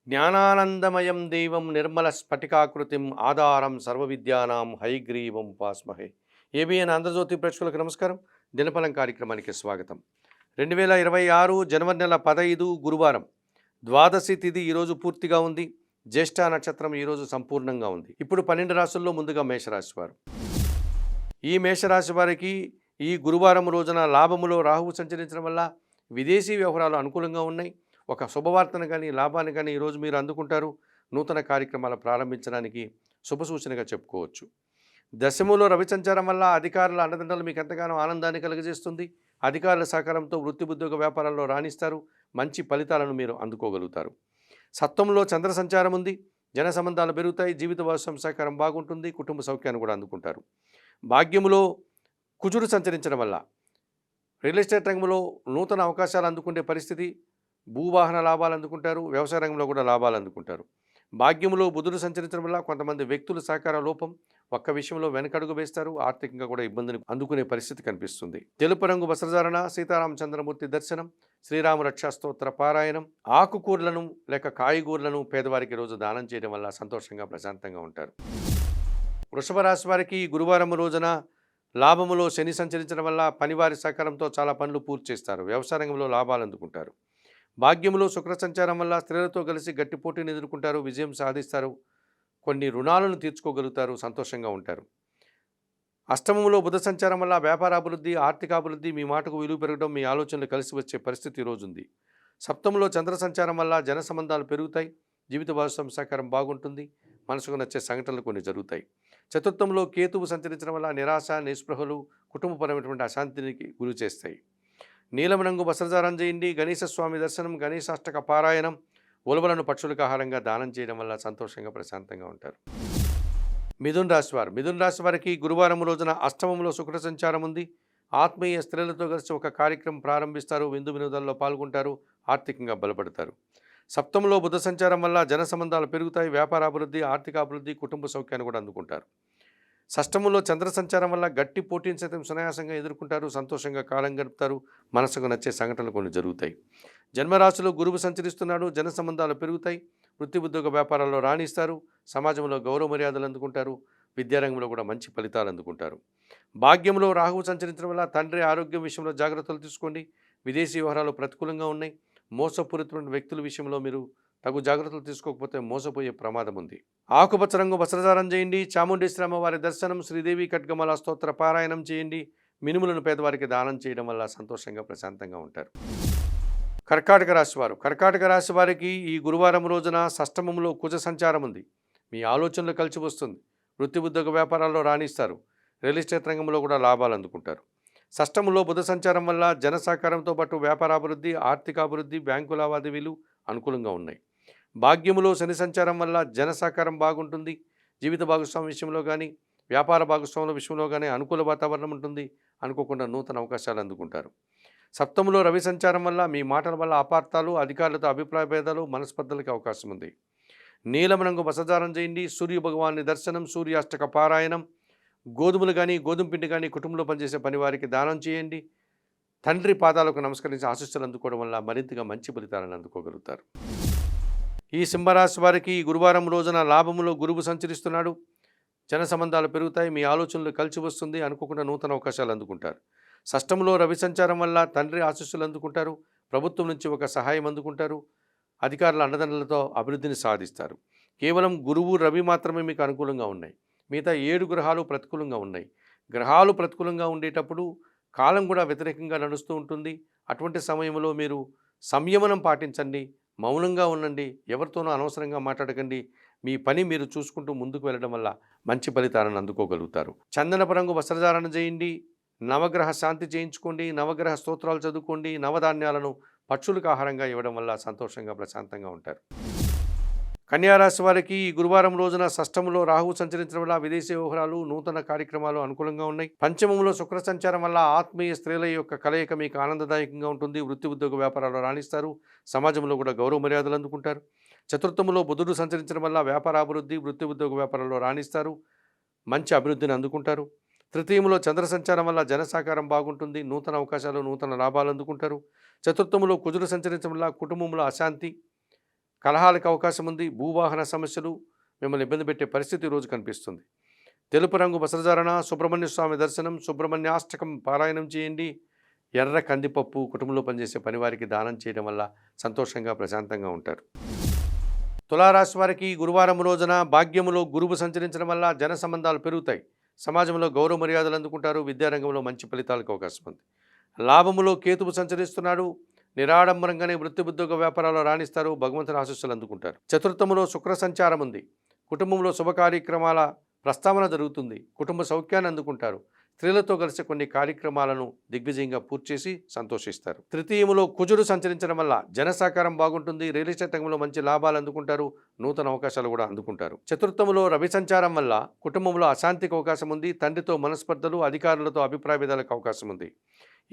జ్ఞానానందమయం దేవం నిర్మల స్ఫటికాకృతిం ఆధారం సర్వవిద్యానాం హైగ్రీవం ఉపాస్మహే. ఏబిఎన్ ఆంధ్రజ్యోతి ప్రేక్షకులకు నమస్కారం. దినఫలం కార్యక్రమానికి స్వాగతం. 2026 జనవరి నెల 15 గురువారం ద్వాదశి తిథి ఈరోజు పూర్తిగా ఉంది. జ్యేష్ఠ నక్షత్రం ఈరోజు సంపూర్ణంగా ఉంది. ఇప్పుడు 12 రాశుల్లో ముందుగా మేషరాశి వారు. ఈ మేషరాశి వారికి ఈ గురువారం రోజున లాభములో రాహువు సంచరించడం వల్ల విదేశీ వ్యవహారాలు అనుకూలంగా ఉన్నాయి. ఒక శుభవార్తను కానీ లాభాన్ని కానీ ఈరోజు మీరు అందుకుంటారు. నూతన కార్యక్రమాలు ప్రారంభించడానికి శుభసూచనగా చెప్పుకోవచ్చు. దశములో రవి సంచారం వల్ల అధికారుల అండదండలు మీకు ఎంతగానో ఆనందాన్ని కలిగజేస్తుంది. అధికారుల సహకారంతో వృత్తి ఉద్యోగ వ్యాపారాల్లో రాణిస్తారు. మంచి ఫలితాలను మీరు అందుకోగలుగుతారు. సప్తమంలో చంద్ర సంచారం ఉంది. జన సంబంధాలు పెరుగుతాయి. జీవిత భాగస్వామి సహకారం బాగుంటుంది. కుటుంబ సౌఖ్యాన్ని కూడా అందుకుంటారు. భాగ్యములో కుజుడు సంచరించడం వల్ల రియల్ ఎస్టేట్ రంగంలో నూతన అవకాశాలు అందుకునే పరిస్థితి, భూవాహన లాభాలు అందుకుంటారు. వ్యవసాయ రంగంలో కూడా లాభాలు అందుకుంటారు. భాగ్యములో బుధుడు సంచరించడం వల్ల కొంతమంది వ్యక్తుల సహకార లోపం, ఒక్క విషయంలో వెనకడుగు వేస్తారు. ఆర్థికంగా కూడా ఇబ్బందిని అందుకునే పరిస్థితి కనిపిస్తుంది. తెలుపు రంగు వస్త్రధారణ, సీతారామచంద్రమూర్తి దర్శనం, శ్రీరామ రక్షా స్తోత్ర పారాయణం, ఆకుకూరలను లేక కాయగూరలను పేదవారికి రోజు దానం చేయడం వల్ల సంతోషంగా ప్రశాంతంగా ఉంటారు. వృషభ రాశి వారికి గురువారం రోజున లాభములో శని సంచరించడం వల్ల పనివారి సహకారంతో చాలా పనులు పూర్తి చేస్తారు. వ్యవసాయ రంగంలో లాభాలు అందుకుంటారు. భాగ్యములో శుక్ర సంచారం వల్ల స్త్రీలతో కలిసి గట్టి పోటీని ఎదుర్కొంటారు. విజయం సాధిస్తారు. కొన్ని రుణాలను తీర్చుకోగలుగుతారు. సంతోషంగా ఉంటారు. అష్టమములో బుధ సంచారం వల్ల వ్యాపారాభివృద్ధి, ఆర్థికాభివృద్ధి, మీ మాటకు విలువ పెరగడం, మీ ఆలోచనలు కలిసి వచ్చే పరిస్థితి ఈరోజు ఉంది. సప్తములో చంద్ర సంచారం వల్ల జన సంబంధాలు పెరుగుతాయి. జీవిత భాగస్వామి సహకారం బాగుంటుంది. మనసుకు నచ్చే సంఘటనలు కొన్ని జరుగుతాయి. చతుర్థంలో కేతువు సంచరించడం వల్ల నిరాశ, నిస్పృహలు, కుటుంబపరమైనటువంటి అశాంతికి గురి చేస్తాయి. నీలం రంగు వస్త్రధారణ చేయండి. గణేశ స్వామి దర్శనం, గణేశాష్టక పారాయణం, ఉలవలను పక్షులకు ఆహారంగా దానం చేయడం వల్ల సంతోషంగా ప్రశాంతంగా ఉంటారు. మిథున్ రాశి వారు. మిథున్ రాశి వారికి గురువారం రోజున అష్టమంలో శుక్ర సంచారం ఉంది. ఆత్మీయ స్త్రీలతో కలిసి ఒక కార్యక్రమం ప్రారంభిస్తారు. విందు వినోదాల్లో పాల్గొంటారు. ఆర్థికంగా బలపడతారు. సప్తమంలో బుధ సంచారం వల్ల జన సంబంధాలు పెరుగుతాయి. వ్యాపారాభివృద్ధి, ఆర్థికాభివృద్ధి, కుటుంబ సౌఖ్యాన్ని కూడా అందుకుంటారు. షష్టమంలో చంద్ర సంచారం వల్ల గట్టి పోటీని సైతం సునాయాసంగా ఎదుర్కొంటారు. సంతోషంగా కాలం గడుపుతారు. మనసుకు నచ్చే సంఘటనలు కొన్ని జరుగుతాయి. జన్మరాశిలో గురువు సంచరిస్తున్నాడు. జన సంబంధాలు పెరుగుతాయి. వృత్తి ఉద్యోగ వ్యాపారాల్లో రాణిస్తారు. సమాజంలో గౌరవ మర్యాదలు అందుకుంటారు. విద్యారంగంలో కూడా మంచి ఫలితాలు అందుకుంటారు. భాగ్యంలో రాహువు సంచరించడం వల్ల తండ్రి ఆరోగ్యం విషయంలో జాగ్రత్తలు తీసుకోండి. విదేశీ వ్యవహారాలు ప్రతికూలంగా ఉన్నాయి. మోసపూరితమైన వ్యక్తుల విషయంలో మీరు తగు జాగ్రత్తలు తీసుకోకపోతే మోసపోయే ప్రమాదం ఉంది. ఆకుపచ్చ రంగు వస్త్రధారణ చేయండి. చాముండేశ్వరి అమ్మవారి దర్శనం, శ్రీదేవి ఖడ్గమాల స్తోత్ర పారాయణం చేయండి. మినుములను పేదవారికి దానం చేయడం వల్ల సంతోషంగా ప్రశాంతంగా ఉంటారు. కర్కాటక రాశి వారు. కర్కాటక రాశి వారికి ఈ గురువారం రోజున షష్టమంలో కుజ సంచారం ఉంది. మీ ఆలోచనలు కలిసి వస్తుంది. వృత్తి ఉద్యోగ వ్యాపారాల్లో రాణిస్తారు. రియల్ ఎస్టేట్ రంగంలో కూడా లాభాలు అందుకుంటారు. షష్టమంలో బుధ సంచారం వల్ల జన సహకారంతో పాటు వ్యాపారాభివృద్ధి, ఆర్థికాభివృద్ధి, బ్యాంకు లావాదేవీలు అనుకూలంగా ఉన్నాయి. భాగ్యములో శని సంచారం వల్ల జన సహకారం బాగుంటుంది. జీవిత భాగస్వామి విషయంలో కానీ, వ్యాపార భాగస్వాముల విషయంలో కానీ అనుకూల వాతావరణం ఉంటుంది. అనుకోకుండా నూతన అవకాశాలు అందుకుంటారు. సప్తములో రవి సంచారం వల్ల మీ మాటల వల్ల అపార్థాలు, అధికారులతో అభిప్రాయ భేదాలు, మనస్పర్ధలకు అవకాశం ఉంది. నీలం రంగు వస్త్రధారణ చేయండి. సూర్య భగవాన్ని దర్శనం, సూర్యాష్టక పారాయణం, గోధుమలు కానీ గోధుమ పిండి కానీ కుటుంబంలో పనిచేసే పని వారికి దానం చేయండి. తండ్రి పాదాలకు నమస్కరించి ఆశీస్సులు అందుకోవడం వల్ల మరింతగా మంచి ఫలితాలను అందుకోగలుగుతారు. ఈ సింహరాశి వారికి గురువారం రోజున లాభములో గురువు సంచరిస్తున్నాడు. జన సంబంధాలు పెరుగుతాయి. మీ ఆలోచనలు కలిసి వస్తుంది. అనుకోకుండా నూతన అవకాశాలు అందుకుంటారు. షష్టంలో రవి సంచారం వల్ల తండ్రి ఆశీస్సులు అందుకుంటారు. ప్రభుత్వం నుంచి ఒక సహాయం అందుకుంటారు. అధికారుల అండదండలతో అభివృద్ధిని సాధిస్తారు. కేవలం గురువు, రవి మాత్రమే మీకు అనుకూలంగా ఉన్నాయి. మిగతా 7 గ్రహాలు ప్రతికూలంగా ఉన్నాయి. గ్రహాలు ప్రతికూలంగా ఉండేటప్పుడు కాలం కూడా వ్యతిరేకంగా నడుస్తూ ఉంటుంది. అటువంటి సమయంలో మీరు సంయమనం పాటించండి. మౌనంగా ఉండండి. ఎవరితోనూ అనవసరంగా మాట్లాడకండి. మీ పని మీరు చూసుకుంటూ ముందుకు వెళ్ళడం వల్ల మంచి ఫలితాలను అందుకోగలుగుతారు. చందనపు రంగు వస్త్రధారణ చేయండి. నవగ్రహ శాంతి చేయించుకోండి. నవగ్రహ స్తోత్రాలు చదువుకోండి. నవధాన్యాలను పక్షులకు ఆహారంగా ఇవ్వడం వల్ల సంతోషంగా ప్రశాంతంగా ఉంటారు. కన్యారాశి వారికి ఈ గురువారం రోజున షష్టములో రాహువు సంచరించడం వల్ల విదేశీ వ్యవహారాలు, నూతన కార్యక్రమాలు అనుకూలంగా ఉన్నాయి. పంచమంలో శుక్ర సంచారం వల్ల ఆత్మీయ స్త్రీల యొక్క కలయిక మీకు ఆనందదాయకంగా ఉంటుంది. వృత్తి ఉద్యోగ వ్యాపారాలు రాణిస్తారు. సమాజంలో కూడా గౌరవ మర్యాదలు అందుకుంటారు. చతుర్థములో బుధుడు సంచరించడం వల్ల వ్యాపారాభివృద్ధి, వృత్తి ఉద్యోగ వ్యాపారాల్లో రాణిస్తారు. మంచి అభివృద్ధిని అందుకుంటారు. తృతీయంలో చంద్ర సంచారం వల్ల జన సహకారం బాగుంటుంది. నూతన అవకాశాలు, నూతన లాభాలు అందుకుంటారు. చతుర్థములో కుజుడు సంచరించడం వల్ల కుటుంబంలో అశాంతి, కలహాలకు అవకాశం ఉంది. భూవాహన సమస్యలు మిమ్మల్ని ఇబ్బంది పెట్టే పరిస్థితి ఈరోజు కనిపిస్తుంది. తెలుపు రంగు వస్త్రధారణ, సుబ్రహ్మణ్య స్వామి దర్శనం, సుబ్రహ్మణ్యాష్టకం పారాయణం చేయండి. ఎర్ర కందిపప్పు కుటుంబంలో పనిచేసే పనివారికి దానం చేయడం వల్ల సంతోషంగా ప్రశాంతంగా ఉంటారు. తులారాశి వారికి గురువారం రోజున భాగ్యములో గురువు సంచరించడం వల్ల జన సంబంధాలు పెరుగుతాయి. సమాజంలో గౌరవ మర్యాదలు అందుకుంటారు. విద్యారంగంలో మంచి ఫలితాలకు అవకాశం ఉంది. లాభములో కేతువు సంచరిస్తున్నాడు. నిరాడంబరంగానే వృత్తి ఉద్యోగ వ్యాపారాల్లో రాణిస్తారు. భగవంతుని ఆశీస్సులు అందుకుంటారు. చతుర్థములో శుక్ర సంచారం ఉంది. కుటుంబంలో శుభ కార్యక్రమాల ప్రస్తావన జరుగుతుంది. కుటుంబ సౌఖ్యాన్ని అందుకుంటారు. స్త్రీలతో కలిసి కొన్ని కార్యక్రమాలను దిగ్విజయంగా పూర్తి చేసి సంతోషిస్తారు. తృతీయములో కుజుడు సంచరించడం వల్ల జన సహకారం బాగుంటుంది. రియల్ ఎస్టేట్ రంగంలో మంచి లాభాలు అందుకుంటారు. నూతన అవకాశాలు కూడా అందుకుంటారు. చతుర్థములో రవి సంచారం వల్ల కుటుంబంలో అశాంతికి అవకాశం ఉంది. తండ్రితో మనస్పర్ధలు, అధికారులతో అభిప్రాయ భేదాలకు అవకాశం ఉంది.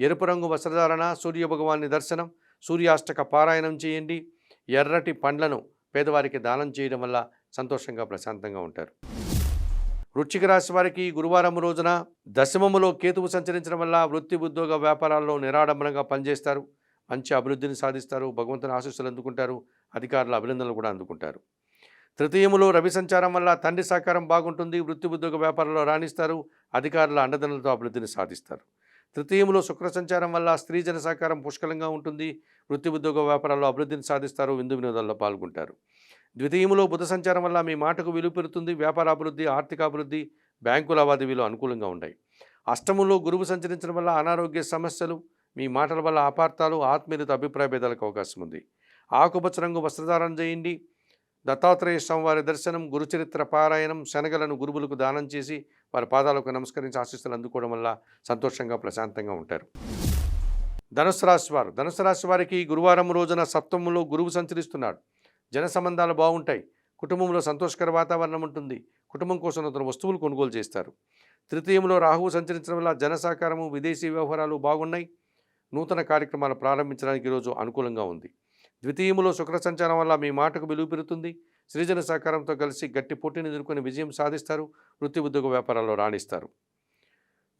ఎరుపు రంగు వస్త్రధారణ, సూర్య భగవాన్ని దర్శనం, సూర్యాష్టక పారాయణం చేయండి. ఎర్రటి పండ్లను పేదవారికి దానం చేయడం వల్ల సంతోషంగా ప్రశాంతంగా ఉంటారు. వృశ్చిక రాశి వారికి గురువారం రోజున దశమములో కేతువు సంచరించడం వల్ల వృత్తి ఉద్యోగ వ్యాపారాల్లో నిరాడంబరంగా పనిచేస్తారు. మంచి అభివృద్ధిని సాధిస్తారు. భగవంతుని ఆశీస్సులు అందుకుంటారు. అధికారుల అభినందనలు కూడా అందుకుంటారు. తృతీయములో రవి సంచారం వల్ల తండ్రి సహకారం బాగుంటుంది. వృత్తి ఉద్యోగ వ్యాపారంలో రాణిస్తారు. అధికారుల అండదండలతో అభివృద్ధిని సాధిస్తారు. తృతీయములో శుక్ర సంచారం వల్ల స్త్రీజన సహకారం పుష్కలంగా ఉంటుంది. వృత్తి ఉద్యోగ వ్యాపారాల్లో అభివృద్ధిని సాధిస్తారు. విందు వినోదాల్లో పాల్గొంటారు. ద్వితీయములో బుధ సంచారం వల్ల మీ మాటకు విలువ పెరుగుతుంది. వ్యాపార అభివృద్ధి, ఆర్థిక అభివృద్ధి, బ్యాంకు లావాదేవీలు అనుకూలంగా ఉంటాయి. అష్టములో గురువు సంచరించడం వల్ల అనారోగ్య సమస్యలు, మీ మాటల వల్ల అపార్థాలు, ఆత్మీయులతో అభిప్రాయ భేదాలకు అవకాశం ఉంది. ఆకుపచ్చ రంగు వస్త్రధారణ చేయండి. దత్తాత్రేయ స్వామివారి దర్శనం, గురుచరిత్ర పారాయణం, శనగలను గురువులకు దానం చేసి వారి పాదాలకు నమస్కరించి ఆశీస్సులు అందుకోవడం వల్ల సంతోషంగా ప్రశాంతంగా ఉంటారు. ధనుసు రాశి వారికి గురువారం రోజున సప్తమంలో గురువు సంచరిస్తున్నాడు. జన సంబంధాలు బాగుంటాయి. కుటుంబంలో సంతోషకర వాతావరణం ఉంటుంది. కుటుంబం కోసం నూతన వస్తువులు కొనుగోలు చేస్తారు. తృతీయంలో రాహువు సంచరించడం వల్ల జన సహకారము, విదేశీ వ్యవహారాలు బాగున్నాయి. నూతన కార్యక్రమాలు ప్రారంభించడానికి ఈరోజు అనుకూలంగా ఉంది. ద్వితీయములో శుక్ర సంచారం వల్ల మీ మాటకు విలువ పెరుగుతుంది. సృజన సహకారంతో కలిసి గట్టి పోటీని ఎదుర్కొని విజయం సాధిస్తారు. వృత్తి ఉద్యోగ వ్యాపారాల్లో రాణిస్తారు.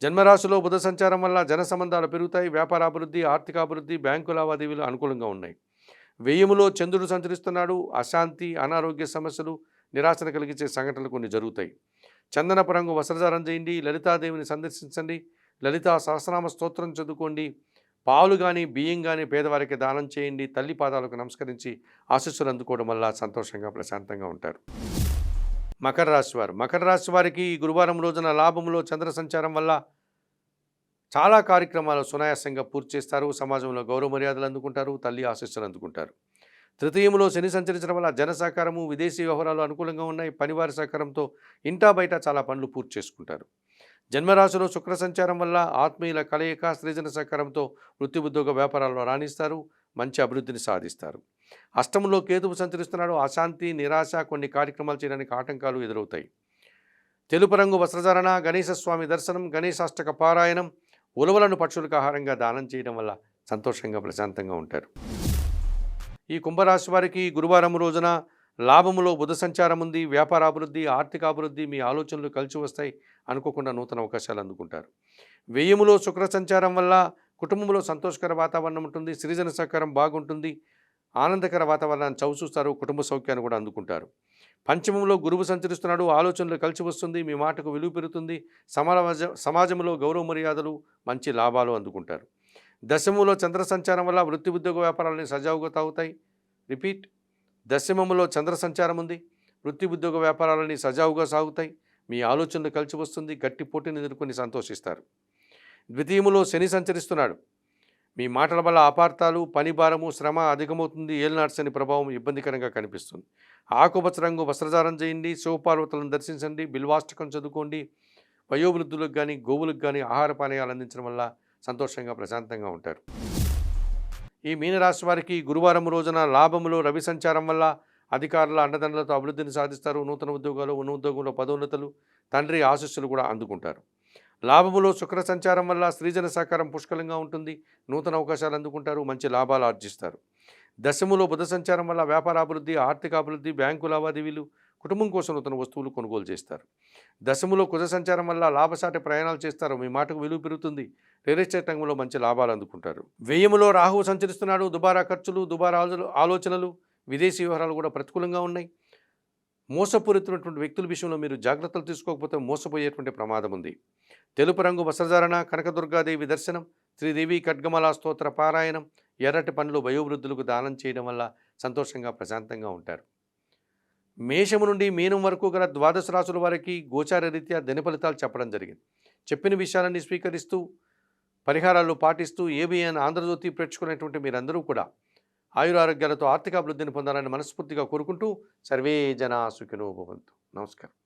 జన్మరాశిలో బుధ సంచారం వల్ల జన సంబంధాలు పెరుగుతాయి. వ్యాపార అభివృద్ధి, ఆర్థిక అభివృద్ధి, బ్యాంకు లావాదేవీలు అనుకూలంగా ఉన్నాయి. వ్యయములో చంద్రుడు సంచరిస్తున్నాడు. అశాంతి, అనారోగ్య సమస్యలు, నిరాశను కలిగించే సంఘటనలు కొన్ని జరుగుతాయి. చందనపు రంగు వస్త్రధారణ చేయండి. లలితాదేవిని సందర్శించండి. లలితా సహస్రనామ స్తోత్రం చదువుకోండి. పాలు కానీ బియ్యం కానీ పేదవారికి దానం చేయండి. తల్లి పాదాలకు నమస్కరించి ఆశీస్సులు అందుకోవడం వల్ల సంతోషంగా ప్రశాంతంగా ఉంటారు. మకర రాశి వారికి గురువారం రోజున లాభంలో చంద్ర సంచారం వల్ల చాలా కార్యక్రమాలు సునాయాసంగా పూర్తి చేస్తారు. సమాజంలో గౌరవ మర్యాదలు అందుకుంటారు. తల్లి ఆశీస్సులు అందుకుంటారు. తృతీయంలో శని సంచరించడం వల్ల జన సహకారము, విదేశీ వ్యవహారాలు అనుకూలంగా ఉన్నాయి. పనివారి సహకారంతో ఇంటా బయట చాలా పనులు పూర్తి చేసుకుంటారు. జన్మరాశిలో శుక్ర సంచారం వల్ల ఆత్మీయుల కలయిక, సృజన సహకారంతో వృత్తి ఉద్యోగ వ్యాపారాల్లో రాణిస్తారు. మంచి అభివృద్ధిని సాధిస్తారు. అష్టమంలో కేతువు సంచరిస్తున్నాడు. అశాంతి, నిరాశ, కొన్ని కార్యక్రమాలు చేయడానికి ఆటంకాలు ఎదురవుతాయి. తెలుపు రంగు వస్త్రధారణ, గణేశ స్వామి దర్శనం, గణేశాష్టక పారాయణం, ఉలవలను పక్షులకు ఆహారంగా దానం చేయడం వల్ల సంతోషంగా ప్రశాంతంగా ఉంటారు. ఈ కుంభరాశి వారికి గురువారం రోజున లాభములో బుధ సంచారం ఉంది. వ్యాపార అభివృద్ధి, ఆర్థిక అభివృద్ధి, మీ ఆలోచనలు కలిసి వస్తాయి. అనుకోకుండా నూతన అవకాశాలు అందుకుంటారు. వ్యయములో శుక్ర సంచారం వల్ల కుటుంబంలో సంతోషకర వాతావరణం ఉంటుంది. సృజన సహకారం బాగుంటుంది. ఆనందకర వాతావరణాన్ని చవిచూస్తారు. కుటుంబ సౌఖ్యాన్ని కూడా అందుకుంటారు. పంచమంలో గురువు సంచరిస్తున్నాడు. ఆలోచనలు కలిసి వస్తుంది. మీ మాటకు విలువ పెరుగుతుంది. సమాజంలో గౌరవ మర్యాదలు, మంచి లాభాలు అందుకుంటారు. దశమంలో చంద్ర సంచారం వల్ల వృత్తి ఉద్యోగ వ్యాపారాలని సజావుగా తాగుతాయి. రిపీట్, దశమంలో చంద్ర సంచారం ఉంది. వృత్తి ఉద్యోగ వ్యాపారాలని సజావుగా సాగుతాయి. మీ ఆలోచనలు కలిసి వస్తుంది. గట్టి పోటీని ఎదుర్కొని సంతోషిస్తారు. ద్వితీయములో శని సంచరిస్తున్నాడు. మీ మాటల వల్ల అపార్థాలు, పని భారము, శ్రమ అధికమవుతుంది. ఏలినాటి శని ప్రభావం ఇబ్బందికరంగా కనిపిస్తుంది. ఆకుపచ్చ రంగు వస్త్రధారణ చేయండి. శివపార్వతులను దర్శించండి. బిల్వాష్టకం చదువుకోండి. వయోవృద్ధులకు కానీ గోవులకు కానీ ఆహార పానీయాలు అందించడం వల్ల సంతోషంగా ప్రశాంతంగా ఉంటారు. ఈ మీనరాశి వారికి గురువారం రోజున లాభములో రవి సంచారం వల్ల అధికారుల అండదండలతో అభివృద్ధిని సాధిస్తారు. నూతన ఉద్యోగాలు, ఉద్యోగంలో పదోన్నతులు, తండ్రి ఆశీస్సులు కూడా అందుకుంటారు. లాభములో శుక్ర సంచారం వల్ల స్త్రీజన సహకారం పుష్కలంగా ఉంటుంది. నూతన అవకాశాలు అందుకుంటారు. మంచి లాభాలు ఆర్జిస్తారు. దశములో బుధ సంచారం వల్ల వ్యాపార అభివృద్ధి, ఆర్థిక అభివృద్ధి, బ్యాంకు లావాదేవీలు, కుటుంబం కోసం నూతన వస్తువులు కొనుగోలు చేస్తారు. దశములో కుజ సంచారం వల్ల లాభసాటి ప్రయాణాలు చేస్తారు. మీ మాటకు విలువ పెరుగుతుంది. రియల్ ఎస్టేట్ రంగంలో మంచి లాభాలు అందుకుంటారు. వ్యయములో రాహువు సంచరిస్తున్నాడు. దుబారా ఖర్చులు, దుబారా ఆలోచనలు, విదేశీ వ్యవహారాలు కూడా ప్రతికూలంగా ఉన్నాయి. మోసపూరితమైనటువంటి వ్యక్తుల విషయంలో మీరు జాగ్రత్తలు తీసుకోకపోతే మోసపోయేటువంటి ప్రమాదం ఉంది. తెలుపు రంగు వస్త్రధారణ, కనకదుర్గాదేవి దర్శనం, శ్రీదేవి ఖడ్గమాల స్తోత్ర పారాయణం, ఎర్రటి పండ్లు వయోవృద్ధులకు దానం చేయడం వల్ల సంతోషంగా ప్రశాంతంగా ఉంటారు. మేషము నుండి మీనం వరకు గల ద్వాదశ రాశుల వారికి గోచార రీత్యా దిన ఫలితాలు చెప్పడం జరిగింది. చెప్పిన విషయాలన్నీ స్వీకరిస్తూ పరిహారాలు పాటిస్తూ ఏబిఎన్ ఆంధ్రజ్యోతి ప్రేక్షకులైనటువంటి మీరందరూ కూడా ఆయురారోగ్యాలతో ఆర్థిక అభివృద్ధిని పొందాలని మనస్ఫూర్తిగా కోరుకుంటూ సర్వే జనా సుఖినో భవంతు. నమస్కారం.